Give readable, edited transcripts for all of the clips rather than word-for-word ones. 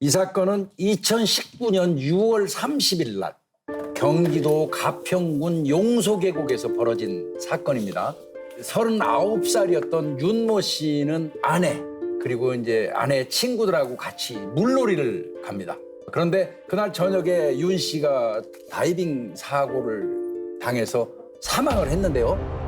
이 사건은 2019년 6월 30일 날 경기도 가평군 용소계곡에서 벌어진 사건입니다. 39살이었던 윤모 씨는 아내, 그리고 이제 아내 친구들하고 같이 물놀이를 갑니다. 그런데 그날 저녁에 윤 씨가 다이빙 사고를 당해서 사망을 했는데요.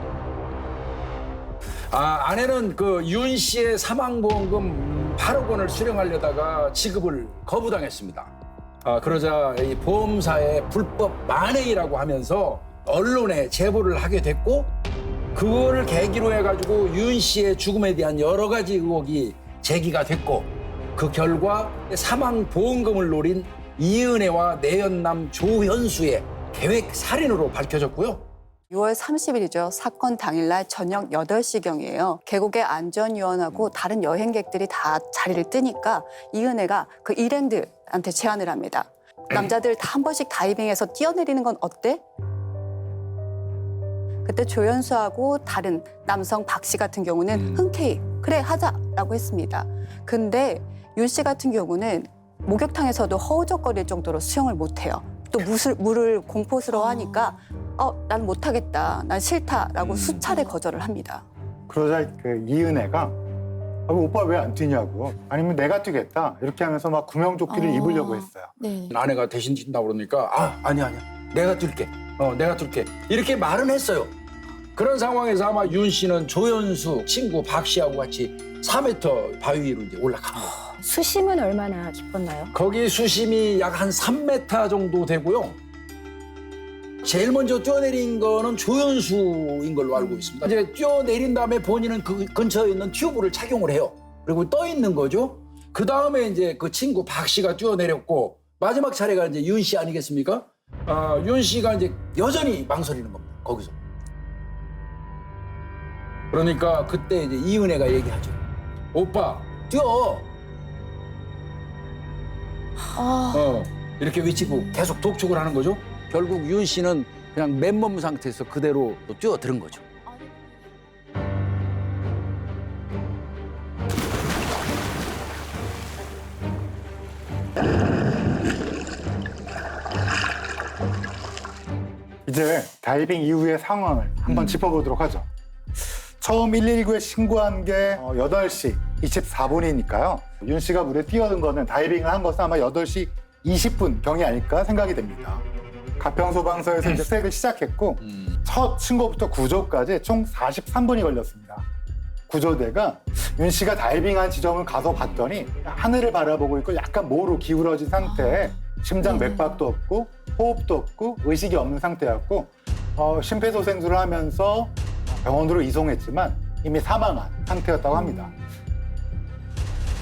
아내는 그 윤 씨의 사망보험금 8억 원을 수령하려다가 지급을 거부당했습니다. 그러자 이 보험사의 불법 만행이라고 하면서 언론에 제보를 하게 됐고, 그거를 계기로 해가지고 윤 씨의 죽음에 대한 여러 가지 의혹이 제기가 됐고, 그 결과 사망보험금을 노린 이은혜와 내연남 조현수의 계획 살인으로 밝혀졌고요. 6월 30일이죠. 사건 당일날 저녁 8시경이에요. 계곡의 안전요원하고 다른 여행객들이 다 자리를 뜨니까 이은혜가 그 일행들한테 제안을 합니다. 남자들 다 한 번씩 다이빙해서 뛰어내리는 건 어때? 그때 조연수하고 다른 남성 박 씨 같은 경우는 흔쾌히 그래 하자라고 했습니다. 근데 윤 씨 같은 경우는 목욕탕에서도 허우적거릴 정도로 수영을 못해요. 또 물을 공포스러워하니까 난 못하겠다, 난 싫다라고 수차례 거절을 합니다. 그러자 그 이은혜가 오빠 왜 안 뛰냐고, 아니면 내가 뛰겠다 이렇게 하면서 막 구명조끼를 입으려고 했어요. 네. 아내가 대신 뛴다고 그러니까 아니야 내가 뛸게 내가 뛸게 이렇게 말은 했어요. 그런 상황에서 아마 윤 씨는 조연수 친구 박 씨하고 같이 4m 바위 위로 이제 올라간 거예요. 수심은 얼마나 깊었나요? 거기 수심이 약 한 3m 정도 되고요. 제일 먼저 뛰어내린 거는 조연수인 걸로 알고 있습니다. 이제 뛰어내린 다음에 본인은 그 근처에 있는 튜브를 착용을 해요. 그리고 떠 있는 거죠. 그 다음에 이제 그 친구 박 씨가 뛰어내렸고, 마지막 차례가 이제 윤 씨 아니겠습니까? 윤 씨가 이제 여전히 망설이는 겁니다. 거기서. 그러니까 그때 이제 이은혜가 얘기하죠. 오빠 뛰어. 이렇게 외치고 계속 독촉을 하는 거죠. 결국 윤 씨는 그냥 맨몸 상태에서 그대로 또 뛰어드는 거죠. 이제 다이빙 이후의 상황을 한번 짚어보도록 하죠. 처음 119에 신고한 게 8시 24분이니까요. 윤 씨가 물에 뛰어든 거는, 다이빙을 한 것은 아마 8시 20분 경이 아닐까 생각이 됩니다. 가평소방서에서 이제 수색을 시작했고, 첫 신고부터 구조까지 총 43분이 걸렸습니다. 구조대가 윤 씨가 다이빙한 지점을 가서 봤더니 하늘을 바라보고 있고 약간 모로 기울어진 상태에 심장 맥박도 없고 호흡도 없고 의식이 없는 상태였고, 심폐소생술을 하면서 병원으로 이송했지만 이미 사망한 상태였다고 합니다.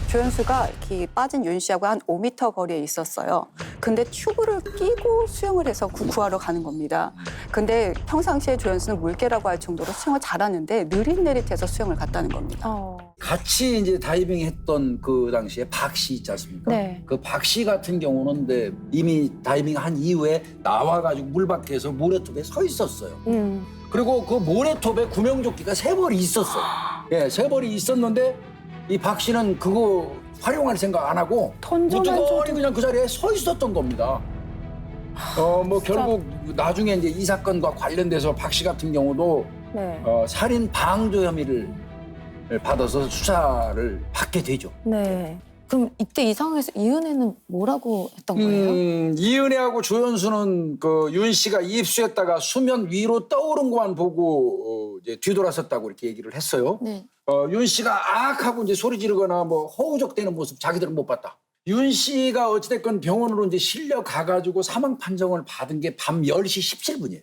조연수가 이렇게 빠진 윤 씨하고 한 5m 거리에 있었어요. 근데 튜브를 끼고 수영을 해서 구하러 가는 겁니다. 근데 평상시에 조연수는 물개라고 할 정도로 수영을 잘하는데 느릿느릿해서 수영을 갔다는 겁니다. 같이 이제 다이빙 했던 그 당시에 박 씨 있지 않습니까? 네. 그 박 씨 같은 경우는 근데 이미 다이빙 한 이후에 나와가지고 물 밖에서 모래톱에 서 있었어요. 그리고 그 모래톱에 구명조끼가 3벌이 있었어요. 예, 3벌이 있었는데 이 박 씨는 그거 활용할 생각 안 하고 무조건 그냥 그 자리에 서 있었던 겁니다. 결국 나중에 이제 이 사건과 관련돼서 박 씨 같은 경우도 네. 살인 방조 혐의를 받아서 수사를 받게 되죠. 네. 그럼 이때 이 상황에서 이은혜는 뭐라고 했던 거예요? 이은혜하고 조연수는 그 윤 씨가 입수했다가 수면 위로 떠오른 것만 보고 이제 뒤돌아섰다고 이렇게 얘기를 했어요. 네. 윤 씨가 악 하고 이제 소리 지르거나 뭐 허우적대는 모습 자기들은 못 봤다. 윤 씨가 어찌됐건 병원으로 이제 실려 가가지고 사망 판정을 받은 게 밤 10시 17분이에요.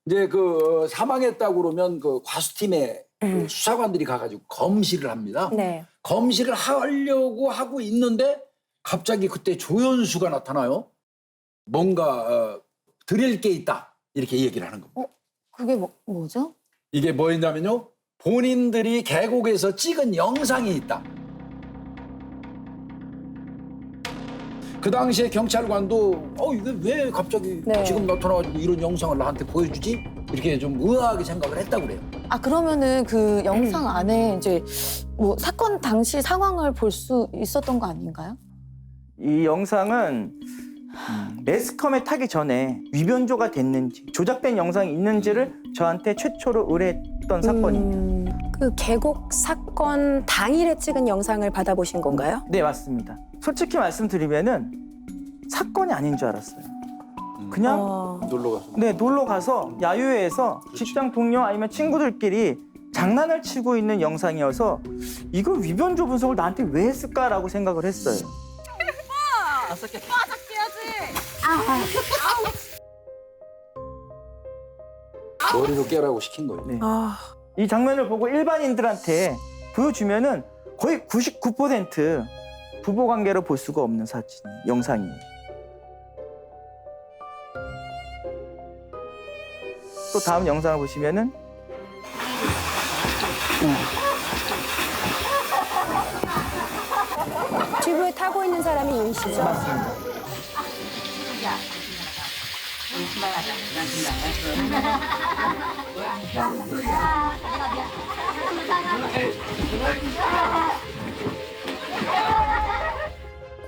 이제 그 사망했다고 그러면 그 과수팀에 그 수사관들이 가가지고 검시를 합니다. 네. 검시를 하려고 하고 있는데 갑자기 그때 조연수가 나타나요. 뭔가 드릴 게 있다 이렇게 얘기를 하는 겁니다. 그게 뭐죠? 이게 뭐였냐면요. 본인들이 계곡에서 찍은 영상이 있다. 그 당시에 경찰관도 이게 왜 갑자기 네. 지금 나타나가지고 이런 영상을 나한테 보여주지? 이렇게 좀 의아하게 생각을 했다고 그래요. 그러면은 그 영상 안에 이제 뭐 사건 당시 상황을 볼 수 있었던 거 아닌가요? 이 영상은 매스컴에 타기 전에 위변조가 됐는지 조작된 영상이 있는지를 저한테 최초로 의뢰했던 사건입니다. 그 계곡 사건 당일에 찍은 영상을 받아보신 건가요? 네, 맞습니다. 솔직히 말씀드리면은 사건이 아닌 줄 알았어요. 그냥 놀러 가서. 네, 놀러 가서 야유회에서 직장 동료 아니면 친구들끼리 장난을 치고 있는 영상이어서 이걸 위변조 분석을 나한테 왜 했을까라고 생각을 했어요. 머리로 깨라고 시킨 거예요. 네. 아, 이 장면을 보고 일반인들한테 보여주면은 거의 99% 부부 관계로 볼 수가 없는 사진, 영상이에요. 또 다음 영상을 보시면은 튜브에 타고 있는 사람이 윤 씨죠? 맞습니다.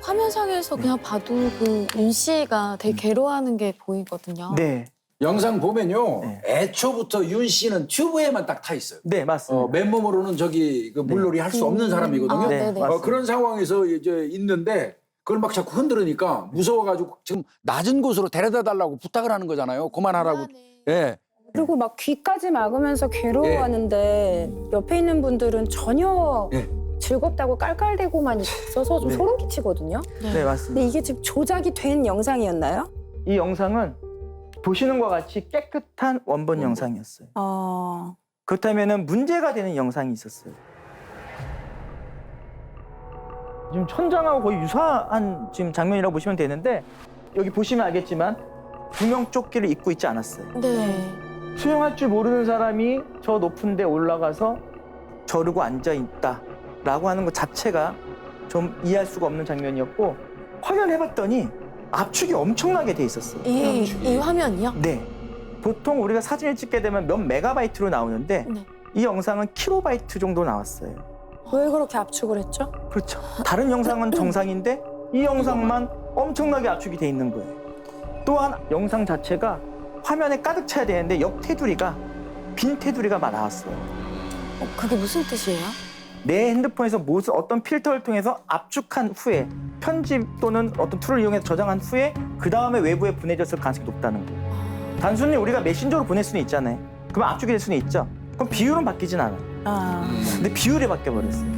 화면상에서 그냥 봐도 그 윤 씨가 되게 괴로워하는 게 보이거든요. 네, 영상 보면요. 네. 애초부터 윤 씨는 튜브에만 딱 타 있어요. 네 맞습니다. 맨몸으로는 저기 그 물놀이 할 수 없는 사람이거든요. 아, 네, 네네. 맞습니다. 그런 상황에서 이제 있는데 그걸 막 자꾸 흔들으니까 무서워가지고 지금 낮은 곳으로 데려다 달라고 부탁을 하는 거잖아요. 그만하라고. 예. 그리고 막 귀까지 막으면서 괴로워하는데 옆에 있는 분들은 전혀 예. 즐겁다고 깔깔대고만 있어서 좀 네. 소름 끼치거든요. 네 맞습니다. 근데 이게 지금 조작이 된 영상이었나요? 이 영상은 보시는 것과 같이 깨끗한 원본 영상이었어요. 그렇다면은 문제가 되는 영상이 있었어요. 지금 천장하고 거의 유사한 지금 장면이라고 보시면 되는데 여기 보시면 알겠지만 구명조끼를 입고 있지 않았어요. 네. 수영할 줄 모르는 사람이 저 높은 데 올라가서 저르고 앉아 있다라고 하는 것 자체가 좀 이해할 수가 없는 장면이었고 확인해봤더니 압축이 엄청나게 돼 있었어요. 이 화면이요? 네. 보통 우리가 사진을 찍게 되면 몇 메가바이트로 나오는데 네. 이 영상은 킬로바이트 정도 나왔어요. 왜 그렇게 압축을 했죠? 그렇죠. 다른 영상은 정상인데 이 영상만 엄청나게 압축이 돼 있는 거예요. 또한 영상 자체가 화면에 가득 차야 되는데 옆 테두리가 빈 테두리가 막 나왔어요. 그게 무슨 뜻이에요? 내 핸드폰에서 무슨 어떤 필터를 통해서 압축한 후에 편집 또는 어떤 툴을 이용해서 저장한 후에 그 다음에 외부에 보내졌을 가능성이 높다는 거예요. 단순히 우리가 메신저로 보낼 수는 있잖아요. 그럼 압축이 될 수는 있죠. 그럼 비율은 바뀌진 않아요. 근데 비율이 바뀌어버렸어요.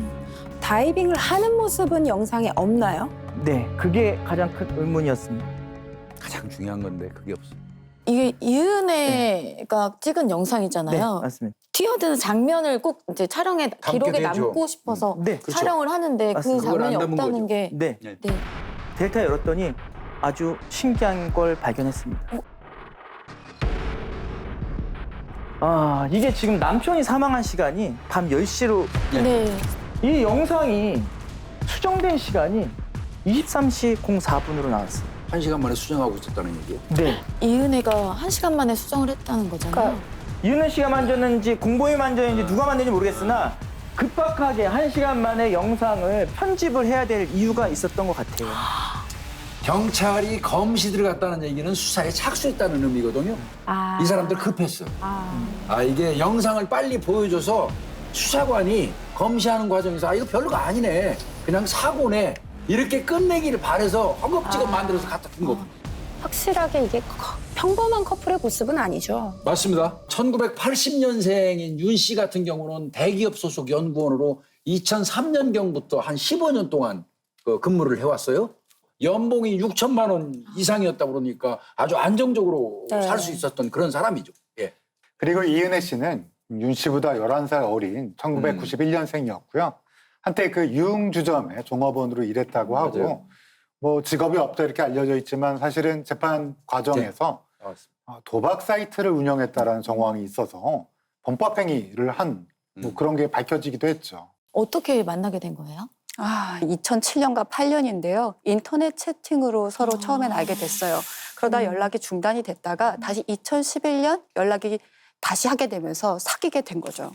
다이빙을 하는 모습은 영상에 없나요? 네, 그게 가장 큰 의문이었습니다. 가장 중요한 건데 그게 없어. 이게 이은혜가 찍은 영상이잖아요. 네, 맞습니다. 뛰어드는 장면을 꼭 이제 촬영에 기록에 되죠. 남고 싶어서 네, 그렇죠. 촬영을 하는데 그 맞습니다. 그걸 장면이 안 담은 없다는 거죠. 게 네, 네. 네. 데이터 열었더니 아주 신기한 걸 발견했습니다. 아, 이게 지금 남편이 사망한 시간이 밤 10시로 네. 이 영상이 수정된 시간이 23시 04분으로 나왔어요. 1시간 만에 수정하고 있었다는 얘기예요. 네. 이은혜가 1시간 만에 수정을 했다는 거잖아요. 그러니까 이은혜 씨가 만졌는지 공보에 만졌는지 누가 만졌는지 모르겠으나 급박하게 1시간 만에 영상을 편집을 해야 될 이유가 있었던 것 같아요. 경찰이 검시 들어갔다는 얘기는 수사에 착수했다는 의미거든요. 이 사람들 급했어. 이게 영상을 빨리 보여줘서 수사관이 검시하는 과정에서 이거 별로가 아니네. 그냥 사고네. 이렇게 끝내기를 바래서 허겁지겁 만들어서 갖다 준 겁니다. 확실하게 이게 평범한 커플의 모습은 아니죠. 맞습니다. 1980년생인 윤 씨 같은 경우는 대기업 소속 연구원으로 2003년경부터 한 15년 동안 근무를 해왔어요. 연봉이 6천만 원 이상이었다 그러니까 아주 안정적으로 네. 살 수 있었던 그런 사람이죠. 예. 그리고 이은혜 씨는 윤 씨보다 11살 어린 1991년생이었고요. 한때 그 유흥주점에 종업원으로 일했다고 하고 맞아요. 뭐 직업이 없다 이렇게 알려져 있지만 사실은 재판 과정에서 도박 사이트를 운영했다라는 정황이 있어서 범법행위를 한 뭐 그런 게 밝혀지기도 했죠. 어떻게 만나게 된 거예요? 2007년과 8년인데요. 인터넷 채팅으로 서로 처음엔 알게 됐어요. 그러다 연락이 중단이 됐다가 다시 2011년 연락이 다시 하게 되면서 사귀게 된 거죠.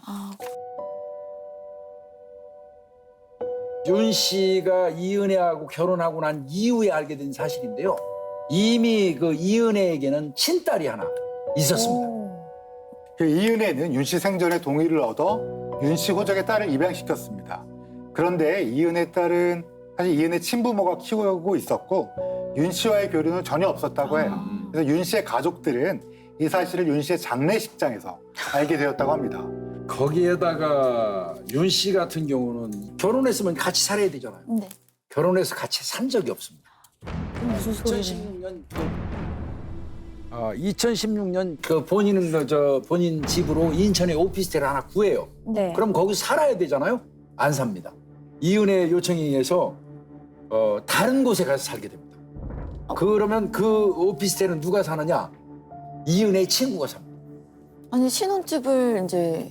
윤 씨가 이은혜하고 결혼하고 난 이후에 알게 된 사실인데요. 이미 그 이은혜에게는 친딸이 하나 있었습니다. 그 이은혜는 윤 씨 생전에 동의를 얻어 윤 씨 호적의 딸을 입양시켰습니다. 그런데 이은혜 딸은 사실 이은혜 친부모가 키우고 있었고 윤 씨와의 교류는 전혀 없었다고 해요. 그래서 윤 씨의 가족들은 이 사실을 윤 씨의 장례식장에서 알게 되었다고 합니다. 거기에다가 윤 씨 같은 경우는 결혼했으면 같이 살아야 되잖아요. 네. 결혼해서 같이 산 적이 없습니다. 무슨 소리를? 2016년 그 본인은 본인 집으로 인천에 오피스텔을 하나 구해요. 네. 그럼 거기서 살아야 되잖아요. 안 삽니다. 이은혜 요청에 의해서 다른 곳에 가서 살게 됩니다. 그러면 그 오피스텔은 누가 사느냐? 이은혜의 친구가 삽니다. 아니 신혼집을 이제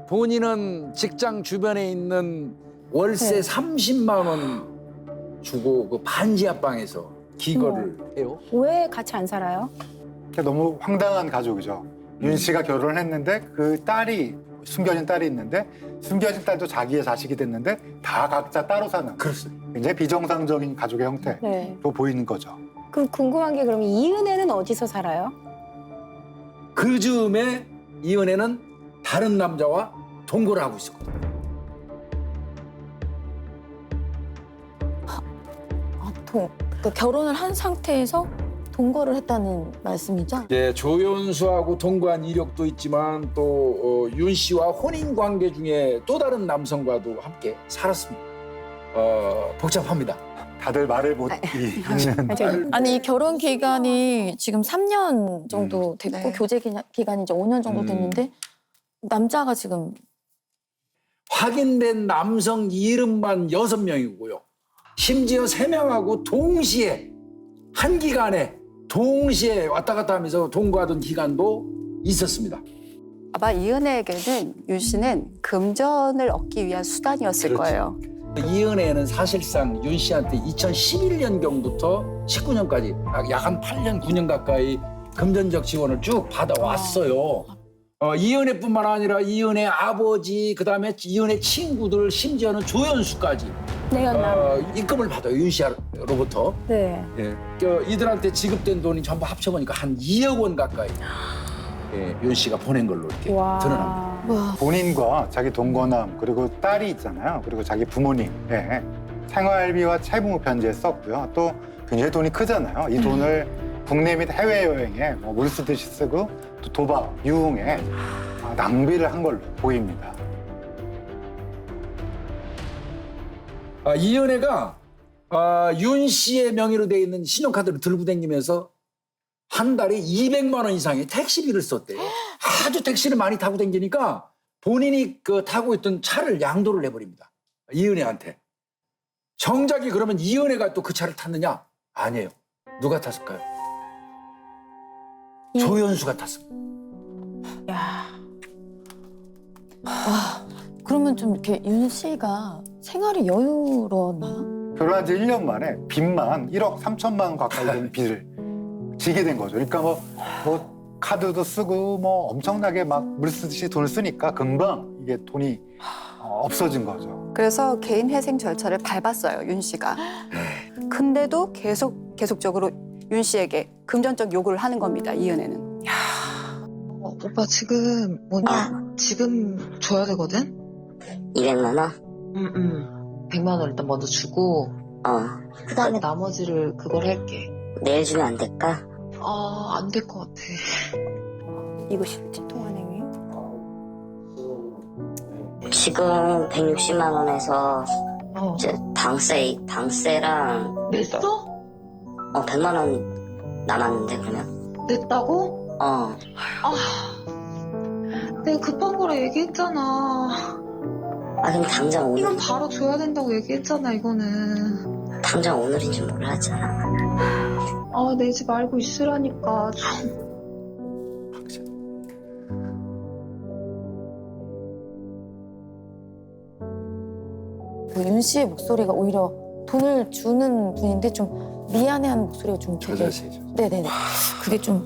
본인은 직장 주변에 있는 월세 네. 30만 원 주고 그 반지 앞방에서 기거를 해요. 왜 같이 안 살아요? 너무 황당한 가족이죠. 윤 씨가 결혼을 했는데 그 딸이 숨겨진 딸이 있는데 숨겨진 딸도 자기의 자식이 됐는데 다 각자 따로 사는 그렇습니다. 굉장히 비정상적인 가족의 형태로 네. 보이는 거죠. 그럼 궁금한 게 그럼 이은혜는 어디서 살아요? 그 즈음에 이은혜는 다른 남자와 동거를 하고 있었거든요. 그러니까 결혼을 한 상태에서 동거를 했다는 말씀이죠? 네, 조연수하고 동거한 이력도 있지만 또 윤 씨와 혼인 관계 중에 또 다른 남성과도 함께 살았습니다. 복잡합니다. 다들 말을 못 잇는 아니 이 결혼 기간이 지금 3년 정도 됐고 네. 교제 기간이 이제 5년 정도 됐는데 남자가 지금 확인된 남성 이름만 6명이고요. 심지어 3명하고 동시에 한 기간에 동시에 왔다 갔다 하면서 동거하던 기간도 있었습니다. 아마 이은혜에게는 윤 씨는 금전을 얻기 위한 수단이었을 그렇죠. 거예요. 이은혜는 사실상 윤 씨한테 2011년경부터 19년까지 약 한 8년, 9년 가까이 금전적 지원을 쭉 받아왔어요. 이은혜뿐만 아니라 이은혜 아버지, 그다음에 이은혜 친구들, 심지어는 조연수까지 내연남. 입금을 받아요, 윤 씨로부터. 네. 예. 이들한테 지급된 돈이 전부 합쳐보니까 한 2억 원 가까이 윤 씨가 보낸 걸로 이렇게 드러납니다. 와, 본인과 자기 동거남 그리고 딸이 있잖아요. 그리고 자기 부모님의 생활비와 채무 편지에 썼고요. 또 굉장히 돈이 크잖아요. 이 돈을 국내 및 해외여행에 물 쓰듯이 쓰고 또 도박, 유흥에 낭비를 한 걸로 보입니다. 이은혜가 윤 씨의 명의로 돼 있는 신용카드를 들고 다니면서 한 달에 200만 원 이상의 택시비를 썼대요. 아주 택시를 많이 타고 다니니까 본인이 타고 있던 차를 양도를 해버립니다. 이은혜한테. 정작이 그러면 이은혜가 또 그 차를 탔느냐? 아니에요. 누가 탔을까요? 조연수가 탔습니다. 야. 그러면 좀 이렇게 윤 씨가 생활이 여유로웠나요? 결혼한 지 1년 만에 빚만 1억 3천만 원 가까이 되는 빚을 지게 된 거죠. 그러니까 뭐 카드도 쓰고 뭐 엄청나게 막 물 쓰듯이 돈을 쓰니까 금방 이게 돈이 없어진 거죠. 그래서 개인 회생 절차를 밟았어요, 윤 씨가. 근데도 계속적으로 윤 씨에게 금전적 요구를 하는 겁니다, 이은혜는. 오빠 지금 뭐냐? 지금 줘야 되거든? 200만 원? 100만 원 일단 먼저 주고 그 다음에 나머지를 그걸 할게. 내일 주면 안 될까? 안 될 것 같아. 이거 실질통화행위? 지금 160만 원에서 이제 방세랑 냈어? 100만 원 남았는데 그러면? 냈다고? 내가 급한 거라 얘기했잖아. 그럼 당장 오늘 이건 바로 줘야 된다고 얘기했잖아, 이거는. 당장 오늘인 줄 몰랐잖아. 내지 말고 있으라니까. 윤 씨의 목소리가 오히려 돈을 주는 분인데 좀 미안해하는 목소리가 좀 되게 저자세죠. 네네네 그게 좀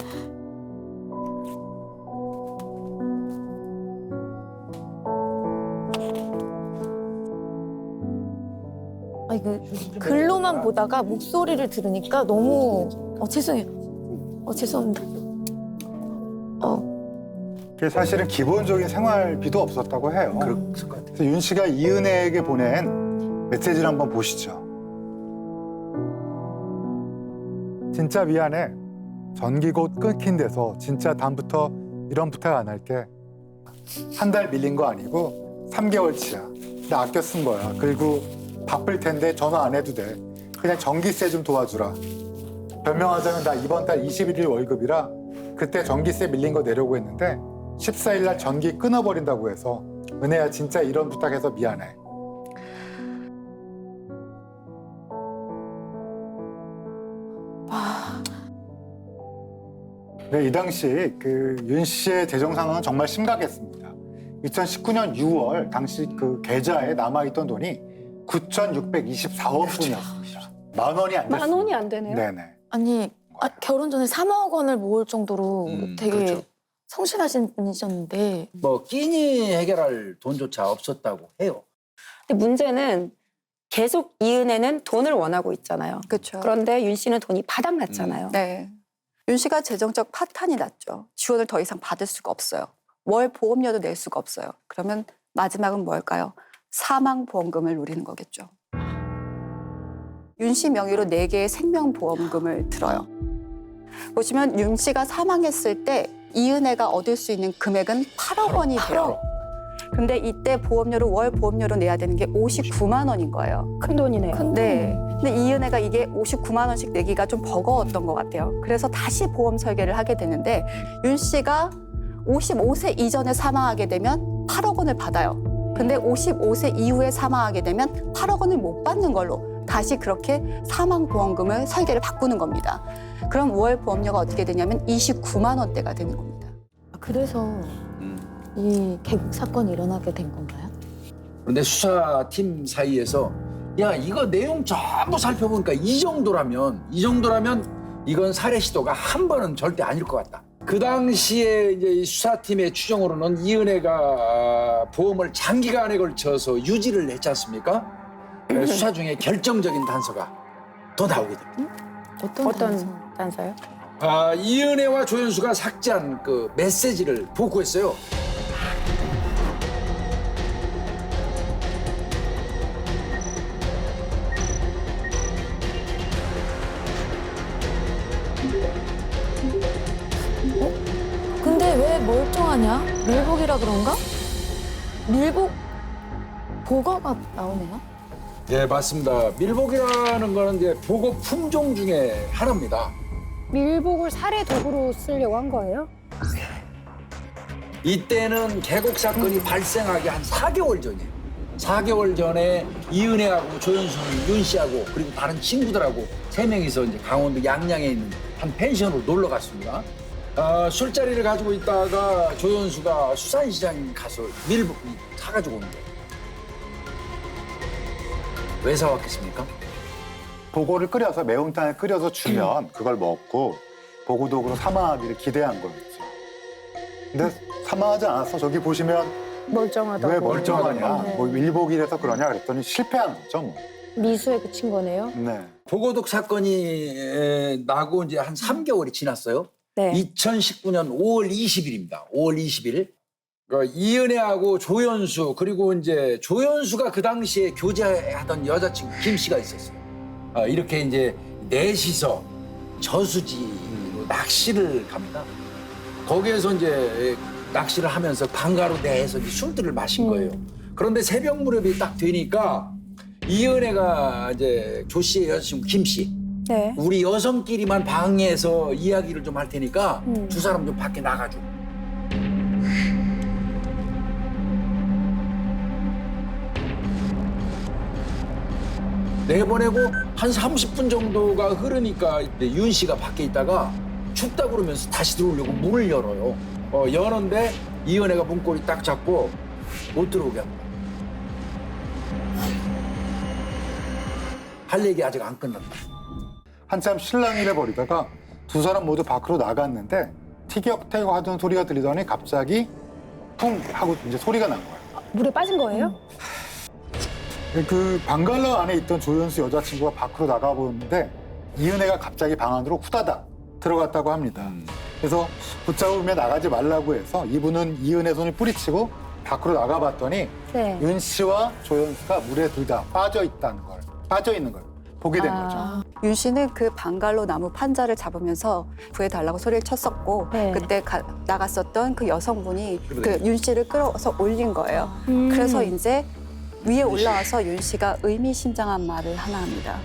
아니 그 글로만 보다가 목소리를 들으니까 너무 죄송해요. 죄송합니다. 그게 사실은 기본적인 생활비도 없었다고 해요. 그랬을 것 같아요. 그래서 윤 씨가 이은혜에게 보낸 메시지를 한번 보시죠. 진짜 미안해. 전기 곧 끊긴 데서 진짜 다음부터 이런 부탁 안 할게. 한 달 밀린 거 아니고 3개월치야. 나 아껴 쓴 거야. 그리고 바쁠 텐데 전화 안 해도 돼. 그냥 전기세 좀 도와주라. 변명하자면 나 이번 달 21일 월급이라 그때 전기세 밀린 거 내려고 했는데 14일 날 전기 끊어버린다고 해서 은혜야 진짜 이런 부탁해서 미안해. 네, 이 당시 그 윤 씨의 재정 상황은 정말 심각했습니다. 2019년 6월 당시 그 계좌에 남아있던 돈이 9,624억 원이었습니다. 만 원이 안 됐습니다. 만 원이 안 되네요. 네네. 아니 결혼 전에 3억 원을 모을 정도로 되게 그렇죠. 성실하신 분이셨는데 뭐 끼니 해결할 돈조차 없었다고 해요. 근데 문제는 계속 이은혜는 돈을 원하고 있잖아요. 그렇죠. 그런데 윤 씨는 돈이 바닥났잖아요. 네. 윤 씨가 재정적 파탄이 났죠. 지원을 더 이상 받을 수가 없어요. 월 보험료도 낼 수가 없어요. 그러면 마지막은 뭘까요? 사망보험금을 노리는 거겠죠. 윤 씨 명의로 4개의 생명보험금을 들어요. 보시면 윤 씨가 사망했을 때 이은혜가 얻을 수 있는 금액은 8억 원이 돼요. 근데 이때 보험료로 월 보험료로 내야 되는 게 59만 원인 거예요. 큰 돈이네요. 네. 근데 이은혜가 이게 59만 원씩 내기가 좀 버거웠던 것 같아요. 그래서 다시 보험 설계를 하게 되는데 윤 씨가 55세 이전에 사망하게 되면 8억 원을 받아요. 근데 55세 이후에 사망하게 되면 8억 원을 못 받는 걸로 다시 그렇게 사망보험금을 설계를 바꾸는 겁니다. 그럼 월 보험료가 어떻게 되냐면 29만 원대가 되는 겁니다. 그래서 이 개국 사건이 일어나게 된 건가요? 그런데 수사팀 사이에서 야 이거 내용 전부 살펴보니까 이 정도라면 이건 살해 시도가 한 번은 절대 아닐 것 같다. 그 당시에 이제 이 수사팀의 추정으로는 이은혜가 보험을 장기간에 걸쳐서 유지를 했지 않습니까? 수사 중에 결정적인 단서가 더 나오게 됩니다. 어떤 단서요? 이은혜와 조연수가 삭제한 그 메시지를 보고했어요. 근데 왜 멀쩡하냐? 밀복이라 그런가? 밀복 보거가 나오네요. 네, 맞습니다. 밀복이라는 거는 이제 보고 품종 중에 하나입니다. 밀복을 살해 도구로 쓰려고 한 거예요? 이때는 계곡 사건이 발생하기 한 4개월 전이에요. 4개월 전에 이은혜하고 조연수는 윤 씨하고 그리고 다른 친구들하고 3명이서 이제 강원도 양양에 있는 한 펜션으로 놀러 갔습니다. 술자리를 가지고 있다가 조연수가 수산시장 가서 밀복 사가지고 온 거예요. 왜 사왔겠습니까? 보고를 끓여서 매운탕을 끓여서 주면 그걸 먹고 보고독으로 사망하기를 기대한 거였죠. 근데 사망하지 않았어. 저기 보시면 멀쩡하다고. 왜 멀쩡하냐? 네. 뭐 밀복이라서 그러냐 그랬더니 실패한 거죠. 뭐. 미수에 그친 거네요. 네. 보고독 사건이 나고 이제 한 3개월이 지났어요. 네. 2019년 5월 20일입니다. 5월 20일. 그러니까 이은혜하고 조연수 그리고 이제 조연수가 그 당시에 교제하던 여자친구 김 씨가 있었어요. 이렇게 이제 넷이서 저수지로 낚시를 갑니다. 거기에서 이제 낚시를 하면서 방가로 내에서 이제 술들을 마신 거예요. 그런데 새벽 무렵이 딱 되니까 이은혜가 이제 조 씨의 여자친구 김 씨, 네. 우리 여성끼리만 방에서 이야기를 좀 할 테니까 두 사람 좀 밖에 나가줘. 내보내고 한 30분 정도가 흐르니까 이제 윤 씨가 밖에 있다가 춥다 그러면서 다시 들어오려고 문을 열어요. 여는데 이은혜가 문고리 딱 잡고 못 들어오게 합니다. 할 얘기 아직 안 끝났다. 한참 실랑이를 벌이다가 두 사람 모두 밖으로 나갔는데 티격태격 하던 소리가 들리더니 갑자기 쿵 하고 이제 소리가 난 거예요. 물에 빠진 거예요? 그 방갈로 안에 있던 조연수 여자친구가 밖으로 나가보는데 이은혜가 갑자기 방 안으로 후다닥 들어갔다고 합니다. 그래서 붙잡으며 나가지 말라고 해서 이분은 이은혜 손을 뿌리치고 밖으로 나가봤더니 네. 윤 씨와 조연수가 물에 둘 다 빠져 있는 걸 보게 된 거죠. 윤 씨는 그 방갈로 나무 판자를 잡으면서 구해달라고 소리를 쳤었고 네. 그때 나갔었던 그 여성분이 그래. 그 윤 씨를 끌어서 올린 거예요. 음. 그래서 이제 위에 올라와서 윤 씨가 의미심장한 말을 하나 합니다.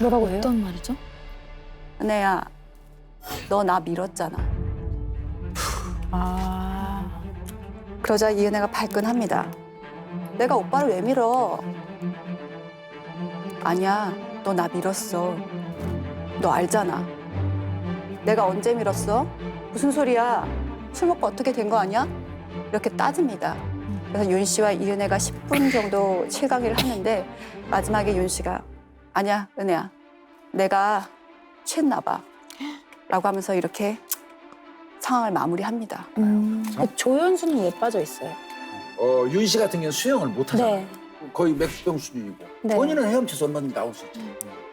뭐라고 해요? 어떤 말이죠? 은혜야, 너 나 밀었잖아. 아. 그러자 이은혜가 발끈합니다. 내가 오빠를 왜 밀어? 아니야, 너 나 밀었어. 너 알잖아. 내가 언제 밀었어? 무슨 소리야? 술 먹고 어떻게 된 거 아니야? 이렇게 따집니다. 그래서 윤 씨와 이은혜가 10분 정도 실강의를 하는데 마지막에 윤 씨가 아니야, 은혜야. 내가 취했나 봐. 라고 하면서 이렇게 상황을 마무리합니다. 그 조연수는 왜 빠져 있어요? 윤 씨 같은 경우는 수영을 못 하잖아요. 네. 거의 맥병 수준이고 네. 본인은 헤엄쳐서 얼마든지 나올 수 있죠.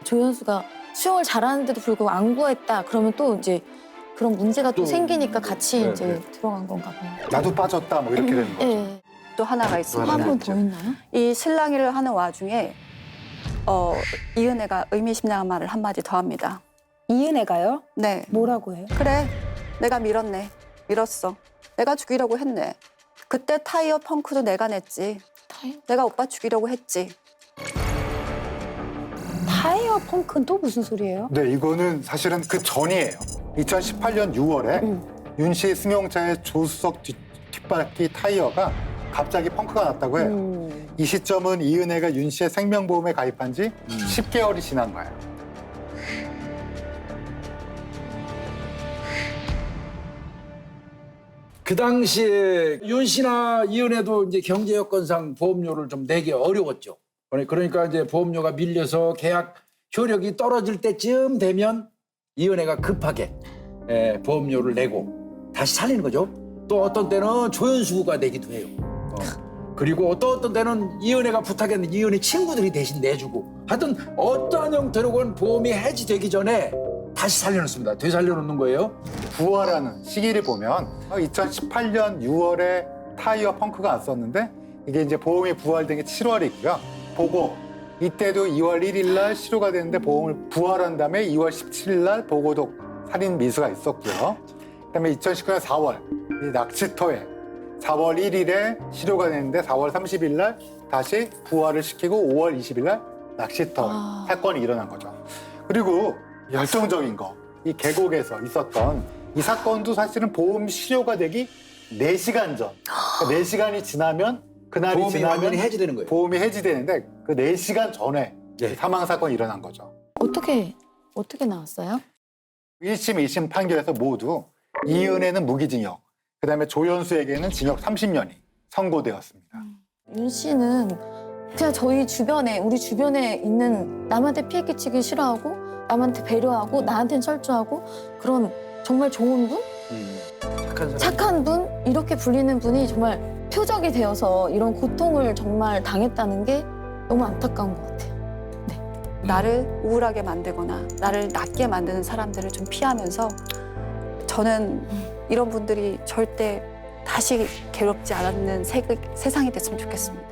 조연수가 수영을 잘하는데도 불구하고 안 구했다. 그러면 또 이제 그런 문제가 또 또, 생기니까 같이 네, 이제 네. 들어간 건가 봐요. 나도 빠졌다 뭐 이렇게 되는 거죠. 예. 또 하나가 있습니다. 한 번 더 있나요? 이 실랑이를 하는 와중에 이은혜가 의미심장한 말을 한마디 더 합니다. 이은혜가요? 네, 뭐라고 해요? 그래, 내가 밀었네. 밀었어. 내가 죽이려고 했네. 그때 타이어 펑크도 내가 냈지. 타이어? 내가 오빠 죽이려고 했지. 타이어 펑크는 또 무슨 소리예요? 네, 이거는 사실은 그 전이에요. 2018년 6월에 윤 씨의 승용차의 조수석 뒷바퀴 타이어가 갑자기 펑크가 났다고 해요. 이 시점은 이은혜가 윤 씨의 생명보험에 가입한 지 10개월이 지난 거예요. 그 당시에 윤 씨나 이은혜도 이제 경제 여건상 보험료를 좀 내기 어려웠죠. 그러니까 이제 보험료가 밀려서 계약 효력이 떨어질 때쯤 되면 이은혜가 급하게 보험료를 내고 다시 살리는 거죠. 또 어떤 때는 조연수가 내기도 해요. 그리고 또 어떤 때는 이은혜가 부탁했는데 이은혜 친구들이 대신 내주고 하여튼 어떠한 형태로건 보험이 해지되기 전에 다시 살려놓습니다. 되살려놓는 거예요. 부활하는 시기를 보면 2018년 6월에 타이어 펑크가 났었는데 이게 이제 보험이 부활된 게 7월이고요. 보고 이때도 2월 1일 날 실효가 됐는데 보험을 부활한 다음에 2월 17일 날 보고독 살인 미수가 있었고요. 그다음에 2019년 4월 이 낚시터에 4월 1일에 실효가 됐는데 4월 30일 날 다시 부활을 시키고 5월 20일 날 낚시터 사건이 일어난 거죠. 그리고 열정적인 거, 이 계곡에서 있었던 이 사건도 사실은 보험 실효가 되기 4시간 전. 그러니까 4시간이 지나면 그날이 보험이 지나면 완전히 해지되는 거예요. 보험이 해지되는데 그 4시간 전에 네. 사망 사건이 일어난 거죠. 어떻게 나왔어요? 1심, 2심 판결에서 모두 이은혜는 무기징역, 그다음에 조연수에게는 징역 30년이 선고되었습니다. 윤 씨는 그냥 우리 주변에 있는 남한테 피해 끼치기 싫어하고 남한테 배려하고 나한테는 철저하고 그런 정말 좋은 분? 착한 분? 이렇게 불리는 분이 정말 표적이 되어서 이런 고통을 정말 당했다는 게 너무 안타까운 것 같아요. 나를 우울하게 만들거나 나를 낮게 만드는 사람들을 좀 피하면서 저는 이런 분들이 절대 다시 괴롭지 않는 세상이 됐으면 좋겠습니다.